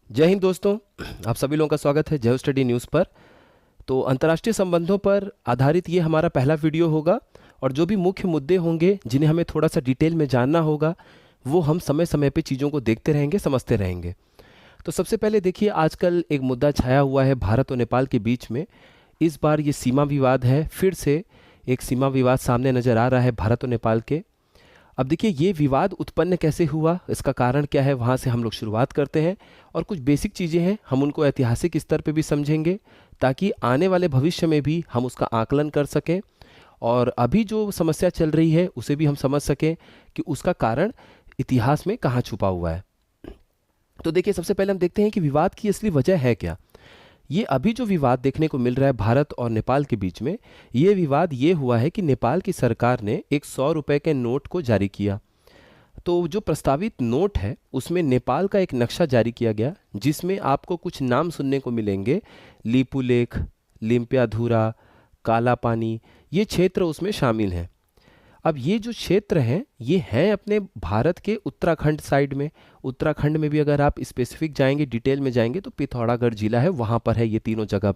जय हिंद दोस्तों। आप सभी लोगों का स्वागत है जय स्टडी न्यूज़ पर। तो अंतर्राष्ट्रीय संबंधों पर आधारित ये हमारा पहला वीडियो होगा और जो भी मुख्य मुद्दे होंगे जिन्हें हमें थोड़ा सा डिटेल में जानना होगा वो हम समय समय पे चीज़ों को देखते रहेंगे, समझते रहेंगे। तो सबसे पहले देखिए, आजकल एक मुद्दा छाया हुआ है भारत और नेपाल के बीच में। इस बार ये सीमा विवाद है, फिर से एक सीमा विवाद सामने नज़र आ रहा है भारत और नेपाल के। अब देखिए, ये विवाद उत्पन्न कैसे हुआ, इसका कारण क्या है, वहाँ से हम लोग शुरुआत करते हैं और कुछ बेसिक चीज़ें हैं हम उनको ऐतिहासिक स्तर पे भी समझेंगे ताकि आने वाले भविष्य में भी हम उसका आकलन कर सकें और अभी जो समस्या चल रही है उसे भी हम समझ सकें कि उसका कारण इतिहास में कहाँ छुपा हुआ है। तो देखिए, सबसे पहले हम देखते हैं कि विवाद की असली वजह है क्या। ये अभी जो विवाद देखने को मिल रहा है भारत और नेपाल के बीच में, ये विवाद ये हुआ है कि नेपाल की सरकार ने एक 100 रुपए के नोट को जारी किया। तो जो प्रस्तावित नोट है उसमें नेपाल का एक नक्शा जारी किया गया जिसमें आपको कुछ नाम सुनने को मिलेंगे। लिपुलेख, लिम्पियाधुरा, काला पानी, ये क्षेत्र उसमें शामिल हैं। अब ये जो क्षेत्र हैं ये हैं अपने भारत के उत्तराखंड साइड में। उत्तराखंड में भी अगर आप स्पेसिफिक जाएंगे, डिटेल में जाएंगे तो पिथौरागढ़ जिला है, वहाँ पर है ये तीनों जगह।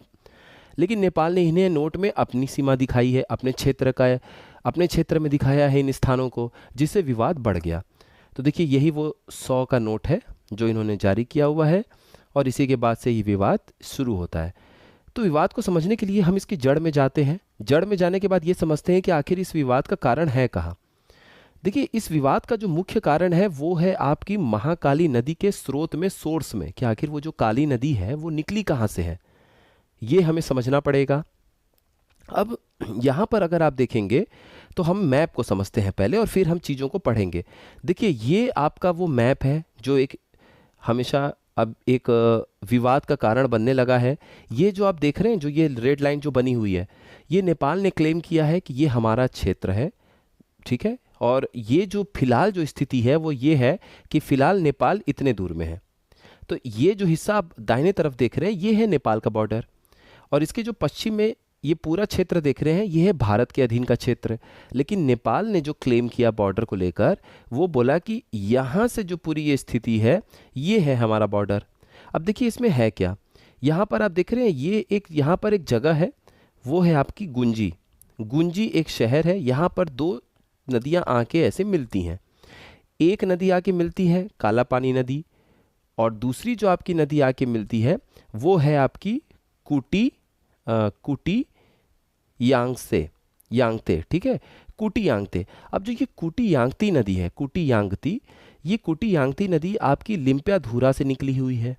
लेकिन नेपाल ने इन्हें नोट में अपनी सीमा दिखाई है, अपने क्षेत्र का, अपने क्षेत्र में दिखाया है इन स्थानों को, जिससे विवाद बढ़ गया। तो देखिए, यही वो 100 का नोट है जो इन्होंने जारी किया हुआ है और इसी के बाद से ये विवाद शुरू होता है। तो विवाद को समझने के लिए हम इसकी जड़ में जाते हैं। जड़ में जाने के बाद ये समझते हैं कि आखिर इस विवाद का कारण है कहाँ। देखिए, इस विवाद का जो मुख्य कारण है वो है आपकी महाकाली नदी के स्रोत में, सोर्स में, कि आखिर वो जो काली नदी है वो निकली कहाँ से है, ये हमें समझना पड़ेगा। अब यहाँ पर अगर आप देखेंगे तो हम मैप को समझते हैं पहले और फिर हम चीज़ों को पढ़ेंगे। देखिए, ये आपका वो मैप है जो एक हमेशा अब एक विवाद का कारण बनने लगा है। ये जो आप देख रहे हैं, जो ये रेड लाइन जो बनी हुई है, ये नेपाल ने क्लेम किया है कि ये हमारा क्षेत्र है, ठीक है। और ये जो फिलहाल जो स्थिति है वो ये है कि फिलहाल नेपाल इतने दूर में है। तो ये जो हिस्सा आप दाहिने तरफ देख रहे हैं ये है नेपाल का बॉर्डर और इसके जो पश्चिम में ये पूरा क्षेत्र देख रहे हैं ये है भारत के अधीन का क्षेत्र। लेकिन नेपाल ने जो क्लेम किया बॉर्डर को लेकर, वो बोला कि यहाँ से जो पूरी ये स्थिति है ये है हमारा बॉर्डर। अब देखिए, इसमें है क्या, यहाँ पर आप देख रहे हैं ये एक, यहाँ पर एक जगह है, वो है आपकी गुंजी। गुंजी एक शहर है, यहाँ पर दो नदियाँ आके ऐसे मिलती हैं। एक नदी आके मिलती है काला पानी नदी और दूसरी जो आपकी नदी आके मिलती है वो है आपकी कुटी, कुटी यांगसे, यांगते, ठीक है, कुटी यांगते। अब जो ये कुटी यांगती नदी है, कुटी यांगती, ये कुटी यांगती नदी आपकी लिम्पियाधुरा से निकली हुई है।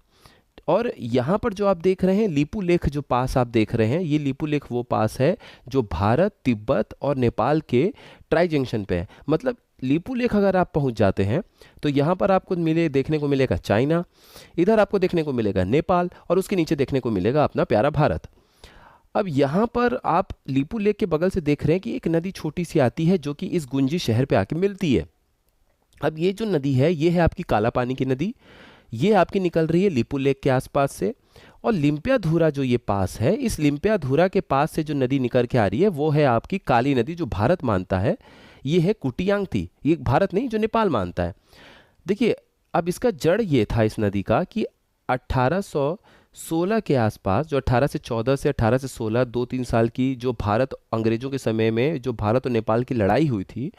और यहाँ पर जो आप देख रहे हैं लिपुलेख जो पास आप देख रहे हैं, ये लिपुलेख वो पास है जो भारत, तिब्बत और नेपाल के ट्राई जंक्शन पे है। मतलब लिपुलेख अगर आप पहुँच जाते हैं तो यहाँ पर आपको देखने को मिलेगा चाइना, इधर आपको देखने को मिलेगा नेपाल और उसके नीचे देखने को मिलेगा अपना प्यारा भारत। अब यहाँ पर आप लीपू लेक के बगल से देख रहे हैं कि एक नदी छोटी सी आती है जो कि इस गुंजी शहर पे आके मिलती है। अब ये जो नदी है ये है आपकी काला पानी की नदी, ये आपकी निकल रही है लीपू लेक के आसपास से। और लिम्पियाधुरा जो ये पास है, इस लिम्पियाधुरा के पास से जो नदी निकल के आ रही है वो है आपकी काली नदी जो भारत मानता है, ये है कुटियांगती। ये भारत नहीं, जो नेपाल मानता है। देखिए, अब इसका जड़ ये था इस नदी का कि 1816 के आसपास, जो 1814 से 1816, 2-3 साल की जो भारत अंग्रेजों के समय में जो भारत और नेपाल की लड़ाई हुई थी,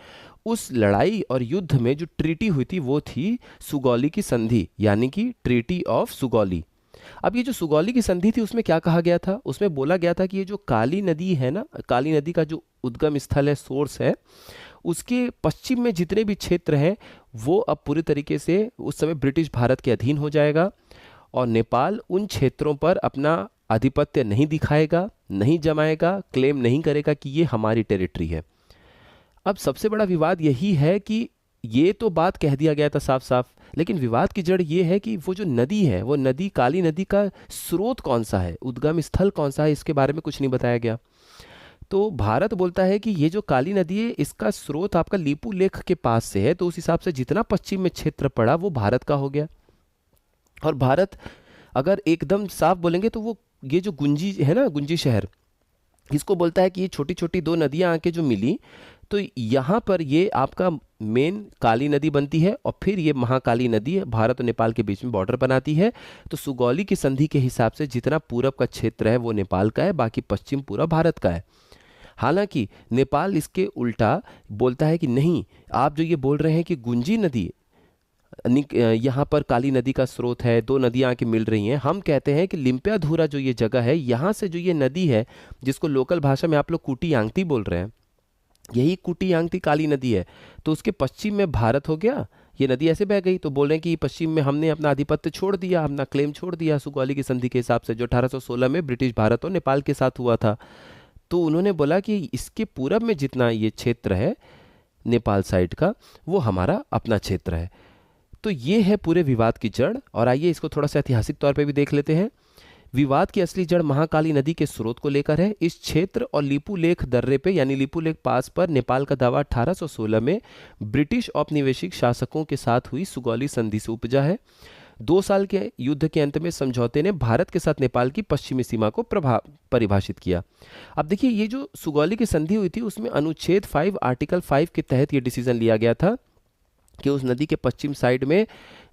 उस लड़ाई और युद्ध में जो ट्रीटी हुई थी वो थी सुगौली की संधि, यानी कि ट्रीटी ऑफ सुगौली। अब ये जो सुगौली की संधि थी उसमें क्या कहा गया था, उसमें बोला गया था कि ये जो काली नदी है ना, काली नदी का जो उद्गम स्थल है, सोर्स है, उसके पश्चिम में जितने भी क्षेत्र हैं वो अब पूरी तरीके से उस समय ब्रिटिश भारत के अधीन हो जाएगा और नेपाल उन क्षेत्रों पर अपना आधिपत्य नहीं दिखाएगा, नहीं जमाएगा, क्लेम नहीं करेगा कि ये हमारी टेरिटरी है। अब सबसे बड़ा विवाद यही है कि ये तो बात कह दिया गया था साफ साफ, लेकिन विवाद की जड़ ये है कि वो जो नदी है, वो नदी, काली नदी का स्रोत कौन सा है, उद्गम स्थल कौन सा है, इसके बारे में कुछ नहीं बताया गया। तो भारत बोलता है कि ये जो काली नदी है इसका स्रोत आपका लीपू लेख के पास से है, तो उस हिसाब से जितना पश्चिम में क्षेत्र पड़ा वो भारत का हो गया। और भारत अगर एकदम साफ बोलेंगे तो वो ये जो गुंजी है ना, गुंजी शहर, इसको बोलता है कि ये छोटी छोटी दो नदियां आके जो मिली, तो यहाँ पर ये आपका मेन काली नदी बनती है और फिर ये महाकाली नदी भारत और नेपाल के बीच में बॉर्डर बनाती है। तो सुगौली की संधि के हिसाब से जितना पूरब का क्षेत्र है वो नेपाल का है, बाकी पश्चिम पूरा भारत का है। हालांकि नेपाल इसके उल्टा बोलता है कि नहीं, आप जो ये बोल रहे हैं कि गुंजी नदी यहाँ पर काली नदी का स्रोत है, दो नदियाँ आके मिल रही हैं, हम कहते हैं कि लिम्पियाधुरा जो ये जगह है, यहाँ से जो ये नदी है जिसको लोकल भाषा में आप लोग कुटी यांगती बोल रहे हैं, यही कुटी यांगती काली नदी है। तो उसके पश्चिम में भारत हो गया, ये नदी ऐसे बह गई, तो बोल रहे हैं कि पश्चिम में हमने अपना आधिपत्य छोड़ दिया, अपना क्लेम छोड़ दिया सुगौली की संधि के हिसाब से, जो 1816 में ब्रिटिश भारत और नेपाल के साथ हुआ था। तो उन्होंने बोला कि इसके पूरब में जितना ये क्षेत्र है नेपाल साइड का, वो हमारा अपना क्षेत्र है। तो ये है पूरे विवाद की जड़। और आइए इसको थोड़ा सा ऐतिहासिक तौर पे भी देख लेते हैं। विवाद की असली जड़ महाकाली नदी के स्रोत को लेकर है। इस क्षेत्र और लिपुलेख दर्रे पे यानी लिपुलेख पास पर नेपाल का दावा 1816 में ब्रिटिश औपनिवेशिक शासकों के साथ हुई सुगौली संधि से उपजा है। 2 साल के युद्ध के अंत में समझौते ने भारत के साथ नेपाल की पश्चिमी सीमा को परिभाषित किया। अब देखिए, ये जो सुगौली की संधि हुई थी उसमें अनुच्छेद 5 आर्टिकल 5 के तहत ये डिसीजन लिया गया था कि उस नदी के पश्चिम साइड में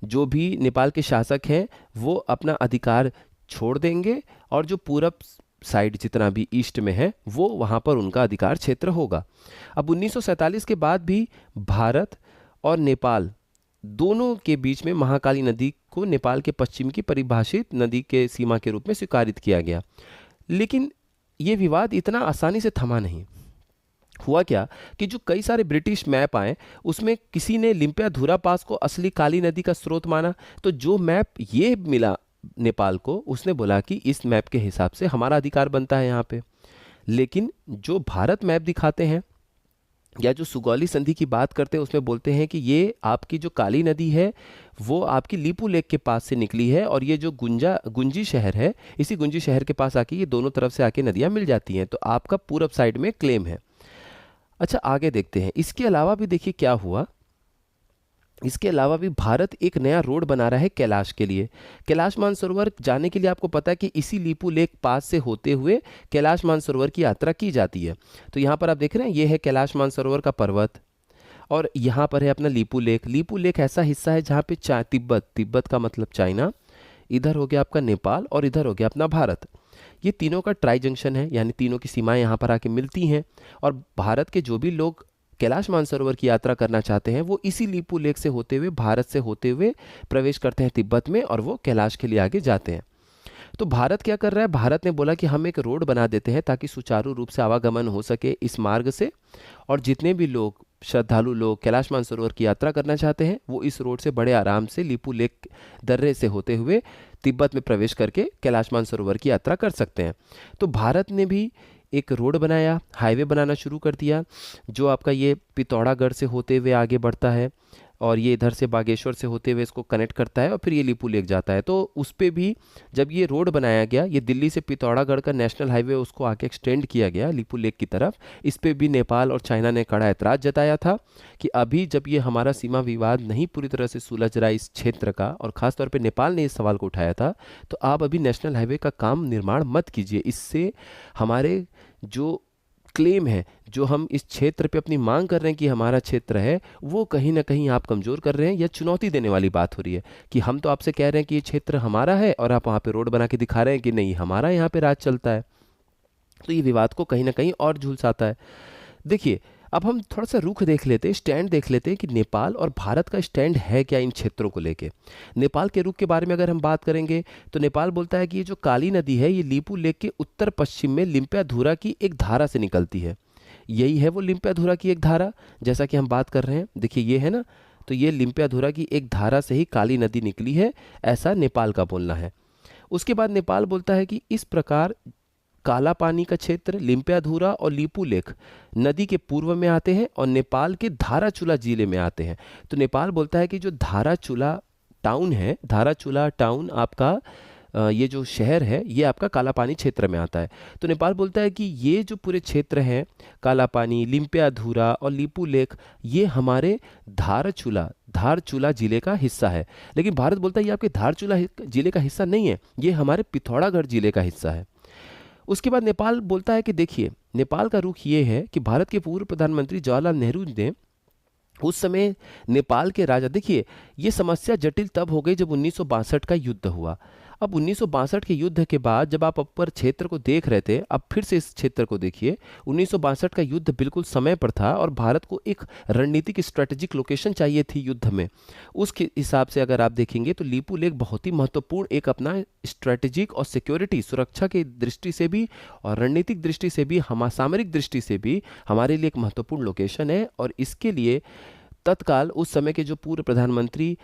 जो भी नेपाल के शासक हैं वो अपना अधिकार छोड़ देंगे और जो पूरब साइड जितना भी ईस्ट में है वो वहाँ पर उनका अधिकार क्षेत्र होगा। अब 1947 के बाद भी भारत और नेपाल दोनों के बीच में महाकाली नदी को नेपाल के पश्चिम की परिभाषित नदी के सीमा के रूप में स्वीकारित किया गया। लेकिन ये विवाद इतना आसानी से थमा नहीं। हुआ क्या कि जो कई सारे ब्रिटिश मैप आए उसमें किसी ने लिम्पियाधुरा पास को असली काली नदी का स्रोत माना, तो जो मैप ये मिला नेपाल को उसने बोला कि इस मैप के हिसाब से हमारा अधिकार बनता है यहाँ पे। लेकिन जो भारत मैप दिखाते हैं या जो सुगौली संधि की बात करते हैं उसमें बोलते हैं कि ये आपकी जो काली नदी है वो आपकी लिपू लेक के पास से निकली है और ये जो गुंजी शहर है, इसी गुंजी शहर के पास आके ये दोनों तरफ से आके नदियाँ मिल जाती हैं, तो आपका पूरब साइड में क्लेम है। अच्छा, आगे देखते हैं। इसके अलावा भी देखिए क्या हुआ। इसके अलावा भी भारत एक नया रोड बना रहा है कैलाश के लिए। कैलाश मानसरोवर जाने के लिए आपको पता है कि इसी लिपू लेक पास से होते हुए कैलाश मानसरोवर की यात्रा की जाती है। तो यहाँ पर आप देख रहे हैं ये है कैलाश मानसरोवर का पर्वत और यहाँ पर है अपना लिपू लेक। लिपू लेक ऐसा हिस्सा है जहाँ पे तिब्बत का मतलब चाइना, इधर हो गया आपका नेपाल और इधर हो गया अपना भारत। ये तीनों का ट्राई जंक्शन है, यानी तीनों की सीमाएं यहाँ पर आके मिलती हैं और भारत के जो भी लोग कैलाश मानसरोवर की यात्रा करना चाहते हैं वो इसी लिपू लेक से होते हुए भारत से होते हुए प्रवेश करते हैं तिब्बत में और वो कैलाश के लिए आगे जाते हैं। तो भारत क्या कर रहा है, भारत ने बोला कि हम एक रोड बना देते हैं ताकि सुचारू रूप से आवागमन हो सके इस मार्ग से, और जितने भी लोग श्रद्धालु लोग कैलाश मानसरोवर की यात्रा करना चाहते हैं वो इस रोड से बड़े आराम से लिपू लेक दर्रे से होते हुए तिब्बत में प्रवेश करके कैलाश मानसरोवर की यात्रा कर सकते हैं। तो भारत ने भी एक रोड बनाया, हाईवे बनाना शुरू कर दिया जो आपका ये पिथौरागढ़ से होते हुए आगे बढ़ता है और ये इधर से बागेश्वर से होते हुए इसको कनेक्ट करता है और फिर ये लिपू लेक जाता है। तो उस पर भी जब ये रोड बनाया गया, ये दिल्ली से पिथौरागढ़ का नेशनल हाईवे उसको आके एक्सटेंड किया गया लिपू लेक की तरफ। इस पे भी नेपाल और चाइना ने कड़ा ऐतराज़ जताया था कि अभी जब ये हमारा सीमा विवाद नहीं पूरी तरह से सुलझ रहा इस क्षेत्र का, और ख़ासतौर पर नेपाल ने इस सवाल को उठाया था, तो आप अभी नेशनल हाईवे का काम निर्माण मत कीजिए। इससे हमारे जो क्लेम है, जो हम इस क्षेत्र पे अपनी मांग कर रहे हैं कि हमारा क्षेत्र है, वो कहीं ना कहीं आप कमज़ोर कर रहे हैं या चुनौती देने वाली बात हो रही है कि हम तो आपसे कह रहे हैं कि ये क्षेत्र हमारा है और आप वहाँ पे रोड बना के दिखा रहे हैं कि नहीं हमारा यहाँ पे राज चलता है। तो ये विवाद को कहीं ना कहीं और झुलसाता है। देखिए, अब हम थोड़ा सा रुख देख लेते हैं, स्टैंड देख लेते हैं कि नेपाल और भारत का स्टैंड है क्या इन क्षेत्रों को लेके। नेपाल के रुख के बारे में अगर हम बात करेंगे तो नेपाल बोलता है कि ये जो काली नदी है ये लिपू लेक के उत्तर पश्चिम में लिम्पियाधुरा की एक धारा से निकलती है। यही है वो लिम्पियाधुरा की एक धारा जैसा कि हम बात कर रहे हैं। देखिए ये है ना, तो ये लिम्पियाधुरा की एक धारा से ही काली नदी निकली है, ऐसा नेपाल का बोलना है। उसके बाद नेपाल बोलता है कि इस प्रकार काला पानी का क्षेत्र लिम्पियाधुरा और लिपू लेक नदी के पूर्व में आते हैं और नेपाल के धाराचुला जिले में आते हैं। तो नेपाल बोलता है कि जो धाराचुला टाउन है, धाराचुला टाउन आपका ये जो शहर है ये आपका काला पानी क्षेत्र में आता है। तो नेपाल बोलता है कि ये जो पूरे क्षेत्र हैं काला पानी, लिम्पियाधुरा और लिपू लेक, ये हमारे धारचूला जिले का हिस्सा है। लेकिन भारत बोलता है ये आपके धारचूला जिले का हिस्सा नहीं है, ये हमारे पिथौरागढ़ जिले का हिस्सा है। उसके बाद नेपाल बोलता है कि देखिए, नेपाल का रुख ये है कि भारत के पूर्व प्रधानमंत्री जवाहरलाल नेहरू ने उस समय नेपाल के राजा, देखिए ये समस्या जटिल तब हो गई जब 1962 का युद्ध हुआ। अब 1962 के युद्ध के बाद जब आप ऊपर क्षेत्र को देख रहे थे, अब फिर से इस क्षेत्र को देखिए। 1962 का युद्ध बिल्कुल समय पर था और भारत को एक रणनीतिक स्ट्रेटेजिक लोकेशन चाहिए थी युद्ध में। उसके हिसाब से अगर आप देखेंगे तो लीपू लेक बहुत ही महत्वपूर्ण एक अपना स्ट्रेटेजिक और सिक्योरिटी सुरक्षा की दृष्टि से भी और रणनीतिक दृष्टि से भी, हम सामरिक दृष्टि से भी हमारे लिए एक महत्वपूर्ण लोकेशन है। और इसके लिए तत्काल उस समय के जो पूर्व प्रधानमंत्री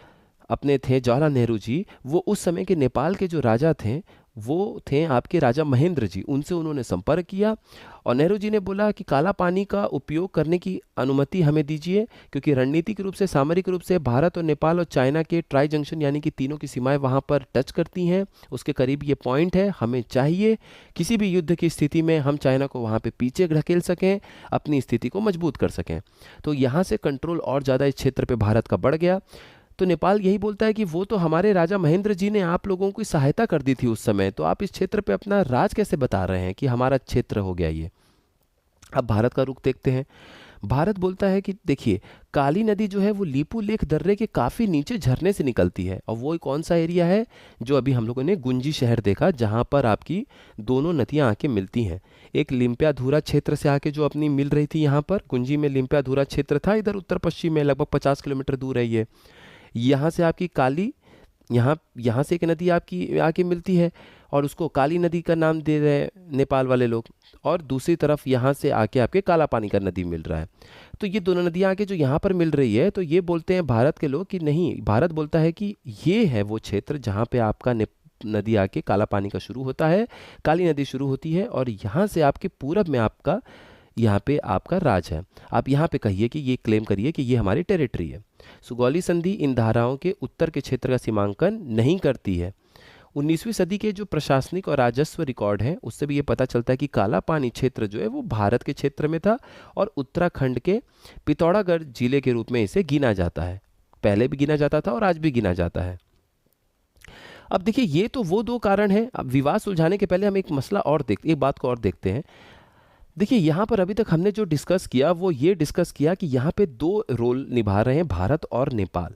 अपने थे जवाहरलाल नेहरू जी, वो उस समय के नेपाल के जो राजा थे वो थे आपके राजा महेंद्र जी, उनसे उन्होंने संपर्क किया और नेहरू जी ने बोला कि काला पानी का उपयोग करने की अनुमति हमें दीजिए, क्योंकि रणनीतिक रूप से, सामरिक रूप से भारत और नेपाल और चाइना के ट्राई जंक्शन यानी कि तीनों की सीमाएं वहां पर टच करती हैं, उसके करीब ये पॉइंट है, हमें चाहिए किसी भी युद्ध की स्थिति में हम चाइना को वहां पे पीछे ढकेल सकें, अपनी स्थिति को मजबूत कर सकें। तो यहाँ से कंट्रोल और ज़्यादा इस क्षेत्र पर भारत का बढ़ गया। तो नेपाल यही बोलता है कि वो तो हमारे राजा महेंद्र जी ने आप लोगों की सहायता कर दी थी उस समय, तो आप इस क्षेत्र पे अपना राज कैसे बता रहे हैं कि हमारा क्षेत्र हो गया ये। अब भारत का रुख देखते हैं। भारत बोलता है कि देखिए काली नदी जो है वो लीपू लेक दर्रे के काफ़ी नीचे झरने से निकलती है, और वो कौन सा एरिया है जो अभी हम लोगों ने गुंजी शहर देखा, जहाँ पर आपकी दोनों नदियाँ आके मिलती हैं। एक लिम्पियाधुरा क्षेत्र से आके जो अपनी मिल रही थी यहाँ पर गुंजी में, लिम्पियाधुरा क्षेत्र था इधर उत्तर पश्चिम में लगभग 50 किलोमीटर दूर है ये। यहाँ से आपकी काली, यहाँ से एक नदी आपकी आके मिलती है और उसको काली नदी का नाम दे रहे हैं नेपाल वाले लोग, और दूसरी तरफ यहाँ से आके आपके काला पानी का नदी मिल रहा है। तो ये दोनों नदियाँ आके जो यहाँ पर मिल रही है, तो ये बोलते हैं भारत के लोग कि नहीं, भारत बोलता है कि ये है वो क्षेत्र जहाँ पे आपका नदी आके काला पानी का शुरू होता है, काली नदी शुरू होती है, और यहाँ से आपके पूरब में आपका, यहाँ पे आपका राज है। आप यहाँ पे कहिए कि ये क्लेम करिए कि ये हमारी टेरिटरी है। सुगौली संधि इन धाराओं के उत्तर के क्षेत्र का सीमांकन नहीं करती है। 19वीं सदी के जो प्रशासनिक और राजस्व रिकॉर्ड हैं उससे भी ये पता चलता है कि काला पानी क्षेत्र जो है वो भारत के क्षेत्र में था और उत्तराखंड के पिथौरागढ़ जिले के रूप में इसे गिना जाता है। पहले भी गिना जाता था और आज भी गिना जाता है। अब देखिए ये तो वो दो कारण हैं। अब विवाद सुलझाने के पहले हम एक बात को और देखते हैं। देखिए यहाँ पर अभी तक हमने जो डिस्कस किया वो ये डिस्कस किया कि यहाँ पे दो रोल निभा रहे हैं भारत और नेपाल,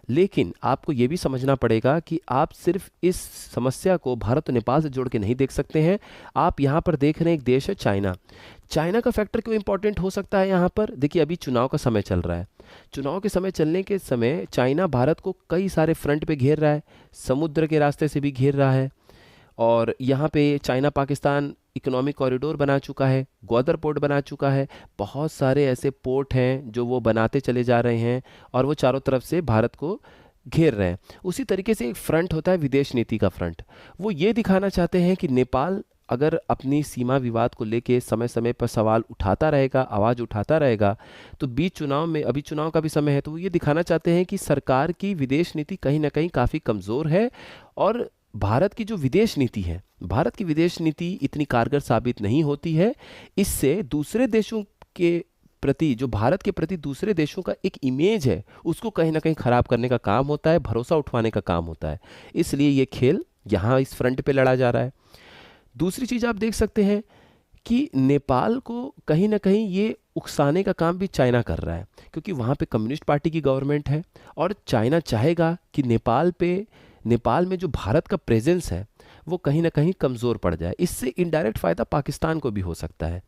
लेकिन आपको ये भी समझना पड़ेगा कि आप सिर्फ इस समस्या को भारत और नेपाल से जोड़ के नहीं देख सकते हैं। आप यहाँ पर देख रहे हैं एक देश है चाइना। चाइना का फैक्टर क्यों इंपॉर्टेंट हो सकता है यहाँ पर? देखिए अभी चुनाव का समय चल रहा है। चुनाव के समय चलने के समय चाइना भारत को कई सारे फ्रंट पे घेर रहा है, समुद्र के रास्ते से भी घेर रहा है, और यहाँ पे चाइना पाकिस्तान इकोनॉमिक कॉरिडोर बना चुका है, ग्वादर पोर्ट बना चुका है, बहुत सारे ऐसे पोर्ट हैं जो वो बनाते चले जा रहे हैं और वो चारों तरफ से भारत को घेर रहे हैं। उसी तरीके से एक फ्रंट होता है विदेश नीति का फ्रंट। वो ये दिखाना चाहते हैं कि नेपाल अगर अपनी सीमा विवाद को लेके समय समय पर सवाल उठाता रहेगा, आवाज़ उठाता रहेगा, तो बीच चुनाव में, अभी चुनाव का भी समय है, तो वो ये दिखाना चाहते हैं कि सरकार की विदेश नीति कहीं ना कहीं काफ़ी कमज़ोर है और भारत की जो विदेश नीति है, भारत की विदेश नीति इतनी कारगर साबित नहीं होती है। इससे दूसरे देशों के प्रति, जो भारत के प्रति दूसरे देशों का एक इमेज है, उसको कहीं ना कहीं खराब करने का काम होता है, भरोसा उठवाने का काम होता है। इसलिए ये खेल यहाँ इस फ्रंट पे लड़ा जा रहा है। दूसरी चीज़ आप देख सकते हैं कि नेपाल को कहीं ना कहीं ये उकसाने का काम भी चाइना कर रहा है, क्योंकि वहाँ पे कम्युनिस्ट पार्टी की गवर्नमेंट है और चाइना चाहेगा कि नेपाल में जो भारत का प्रेजेंस है वो कहीं ना कहीं कमज़ोर पड़ जाए। इससे इनडायरेक्ट फ़ायदा पाकिस्तान को भी हो सकता है,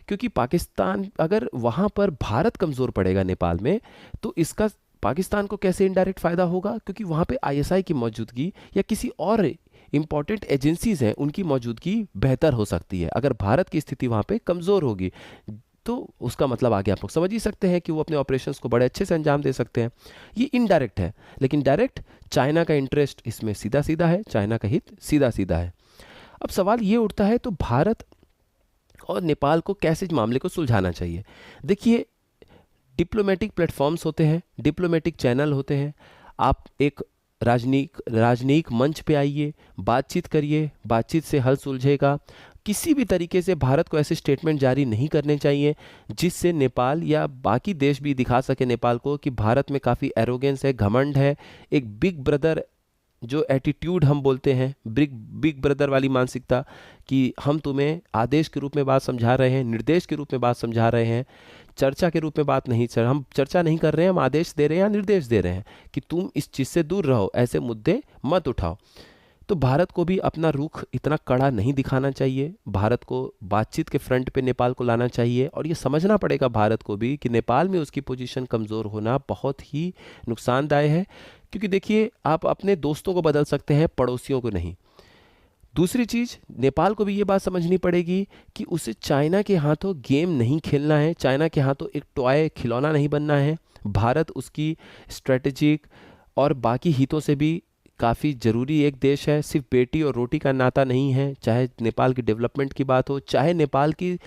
क्योंकि पाकिस्तान, अगर वहाँ पर भारत कमज़ोर पड़ेगा नेपाल में, तो इसका पाकिस्तान को कैसे इनडायरेक्ट फ़ायदा होगा? क्योंकि वहाँ पे आईएसआई की मौजूदगी या किसी और इंपॉर्टेंट एजेंसीज हैं उनकी मौजूदगी बेहतर हो सकती है। अगर भारत की स्थिति वहाँ पे कमज़ोर होगी तो उसका मतलब आगे आप लोग समझ ही सकते हैं कि वो अपने ऑपरेशंस को बड़े अच्छे से अंजाम दे सकते हैं। ये इनडायरेक्ट है, लेकिन डायरेक्ट चाइना का इंटरेस्ट इसमें सीधा सीधा है, चाइना का हित सीधा सीधा है। अब सवाल ये उठता है, तो भारत और नेपाल को कैसे इस मामले को सुलझाना चाहिए? देखिए डिप्लोमेटिक प्लेटफॉर्म्स होते हैं, डिप्लोमेटिक चैनल होते हैं। आप एक राजनयिक मंच पे आइए, बातचीत करिए, बातचीत से हल सुलझेगा। किसी भी तरीके से भारत को ऐसे स्टेटमेंट जारी नहीं करने चाहिए जिससे नेपाल या बाकी देश भी दिखा सके नेपाल को कि भारत में काफ़ी एरोगेंस है, घमंड है, एक बिग ब्रदर जो एटीट्यूड हम बोलते हैं, बिग ब्रदर वाली मानसिकता कि हम तुम्हें आदेश के रूप में बात समझा रहे हैं, निर्देश के रूप में बात समझा रहे हैं। चर्चा के रूप में बात नहीं चल, हम चर्चा नहीं कर रहे हैं, हम आदेश दे रहे हैं या निर्देश दे रहे हैं कि तुम इस चीज़ से दूर रहो, ऐसे मुद्दे मत उठाओ। तो भारत को भी अपना रुख इतना कड़ा नहीं दिखाना चाहिए, भारत को बातचीत के फ्रंट पे नेपाल को लाना चाहिए, और ये समझना पड़ेगा भारत को भी कि नेपाल में उसकी पोजीशन कमज़ोर होना बहुत ही नुकसानदायक है। क्योंकि देखिए, आप अपने दोस्तों को बदल सकते हैं, पड़ोसियों को नहीं। दूसरी चीज़, नेपाल को भी ये बात समझनी पड़ेगी कि उसे चाइना के हाथों गेम नहीं खेलना है, चाइना के हाथों एक टॉय खिलौना नहीं बनना है। भारत उसकी स्ट्रेटेजिक और बाकी हितों से भी काफ़ी ज़रूरी एक देश है, सिर्फ बेटी और रोटी का नाता नहीं है। चाहे नेपाल की डेवलपमेंट की बात हो, चाहे नेपाल की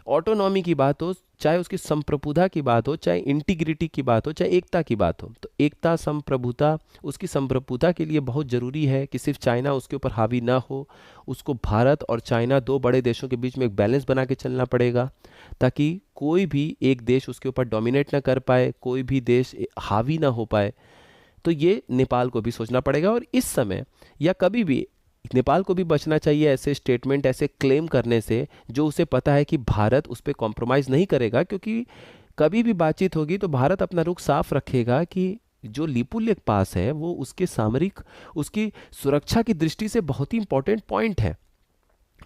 ऑटोनॉमी की बात हो, चाहे उसकी संप्रभुता की बात हो, चाहे इंटीग्रिटी की बात हो, चाहे एकता की बात हो, तो एकता, संप्रभुता, उसकी संप्रभुता के लिए बहुत ज़रूरी है कि सिर्फ चाइना उसके ऊपर हावी ना हो। उसको भारत और चाइना, दो बड़े देशों के बीच में एक बैलेंस बना के चलना पड़ेगा, ताकि कोई भी एक देश उसके ऊपर डोमिनेट ना कर पाए, कोई भी देश हावी ना हो पाए। तो ये नेपाल को भी सोचना पड़ेगा, और इस समय या कभी भी नेपाल को भी बचना चाहिए ऐसे स्टेटमेंट, ऐसे क्लेम करने से जो उसे पता है कि भारत उस पर कॉम्प्रोमाइज़ नहीं करेगा। क्योंकि कभी भी बातचीत होगी तो भारत अपना रुख साफ रखेगा कि जो लिपुलेख पास है वो उसके सामरिक, उसकी सुरक्षा की दृष्टि से बहुत ही इंपॉर्टेंट पॉइंट है।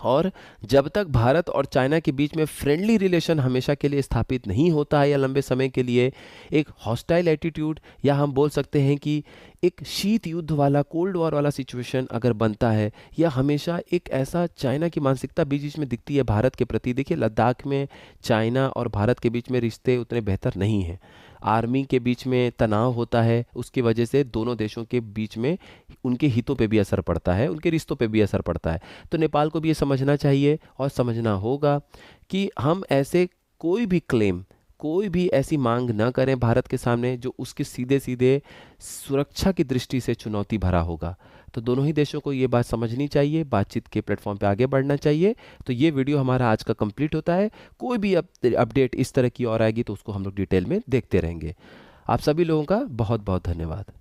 और जब तक भारत और चाइना के बीच में फ्रेंडली रिलेशन हमेशा के लिए स्थापित नहीं होता है, या लंबे समय के लिए एक हॉस्टाइल एटीट्यूड, या हम बोल सकते हैं कि एक शीत युद्ध वाला, कोल्ड वॉर वाला सिचुएशन अगर बनता है, या हमेशा एक ऐसा चाइना की मानसिकता बीच बीच में दिखती है भारत के प्रति। देखिए, लद्दाख में चाइना और भारत के बीच में रिश्ते उतने बेहतर नहीं हैं, आर्मी के बीच में तनाव होता है, उसकी वजह से दोनों देशों के बीच में उनके हितों पे भी असर पड़ता है, उनके रिश्तों पे भी असर पड़ता है। तो नेपाल को भी ये समझना चाहिए और समझना होगा कि हम ऐसे कोई भी क्लेम, कोई भी ऐसी मांग न करें भारत के सामने जो उसके सीधे सीधे सुरक्षा की दृष्टि से चुनौती भरा होगा। तो दोनों ही देशों को ये बात समझनी चाहिए, बातचीत के प्लेटफॉर्म पे आगे बढ़ना चाहिए। तो ये वीडियो हमारा आज का कंप्लीट होता है। कोई भी अपडेट इस तरह की और आएगी तो उसको हम लोग डिटेल में देखते रहेंगे। आप सभी लोगों का बहुत बहुत धन्यवाद।